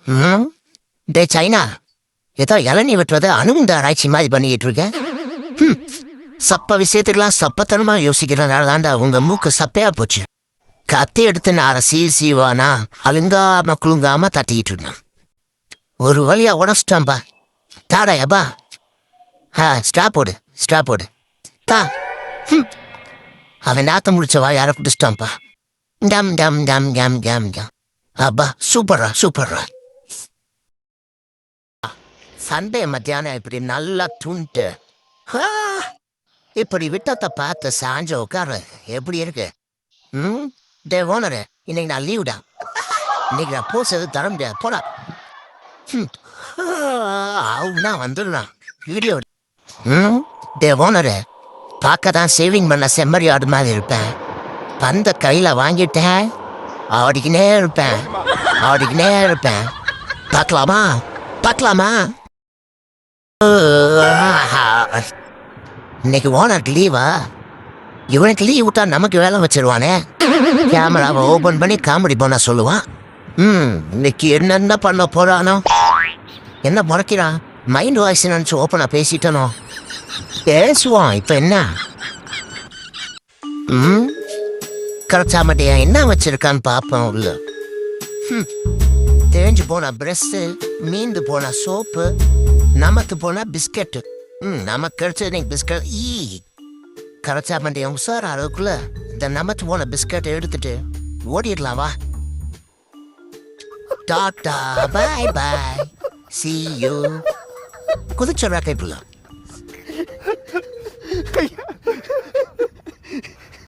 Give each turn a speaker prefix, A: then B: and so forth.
A: ம் டே சைனா, ஏதோ இளநீ வெட்டுறத அணுகுண்ட ஆராய்ச்சி மாதிரி பண்ணிக்கிட்டு இருக்கேன். சப்ப விஷயத்துக்கெல்லாம் சப்பத்தனமா யோசிக்கிறனால தாண்டா உங்க மூக்கு சப்பையா போச்சு. கத்தி எடுத்து நான் சீவானா அழுங்காம குழுங்காம தட்டிக்கிட்டு இருந்தேன். ஒரு வழியா உடச்சிட்டான்பா. தாடாயப்பா. ஸ்ட்ரா போடு, ஸ்ட்ரா போடு. தா. அவன் நாத்த முடிச்சவா யார பிடிச்சிட்டான்ப்பா. டம் டம் டம் டம் டம் டம். அப்பா சூப்பர்ரா சூப்பர்ரா. சண்டே மத்தியானம் இப்படி நல்லா தூண்டு இப்படி விட்டத்தை பார்த்து சாஞ்ச உட்காரு எப்படி இருக்கு? டே ஓனரு, இன்னைக்கு நான் லீவுடா. இன்னைக்கு நான் போசது தர முடியாது போடா. அவனா வந்துடலாம் வீடியோ. டே ஓனரு, பார்க்க தான் சேவிங் பண்ண செம்மறி ஆடு மாதிரி இருப்பேன். பந்த கையில் வாங்கிட்டேன் ஆடிக்கினே இருப்பேன் ஆடிக்கினே இருப்பேன். பார்க்கலாமா பார்க்கலாமா? இன்னைக்கு ஓனருக்கு லீவா? இவனுக்கு லீவ் விட்டா நமக்கு வேலை வச்சிருவானே. கேமராவை ஓபன் பண்ணி காமெடி பண்ண சொல்லுவான். இன்னைக்கு என்னென்ன பண்ண போறானோ. என்ன முறைக்கிறான்? மைண்ட் வாய்ஸ் நினச்சி ஓப்பனா பேசிட்டனோ. பேசுவான் இப்ப என்ன. கரெக்டா மாட்டியா என்ன வச்சிருக்கான்னு பார்ப்போம் உள்ள. தேஞ்சு போன பிரஷ், மீந்து போன சோப்பு, நமத்து போன பிஸ்கெட்டு. நமக்கு கிடைச்சது இன்னைக்கு பிஸ்கட். கரெக்டா மாட்டியா உசார் அளவுக்குள்ள இந்த நமத்து போன பிஸ்கட்டை எடுத்துட்டு ஓடிடலாம் வா. Tata bye bye see you. குதிச்ச ராக்கெட்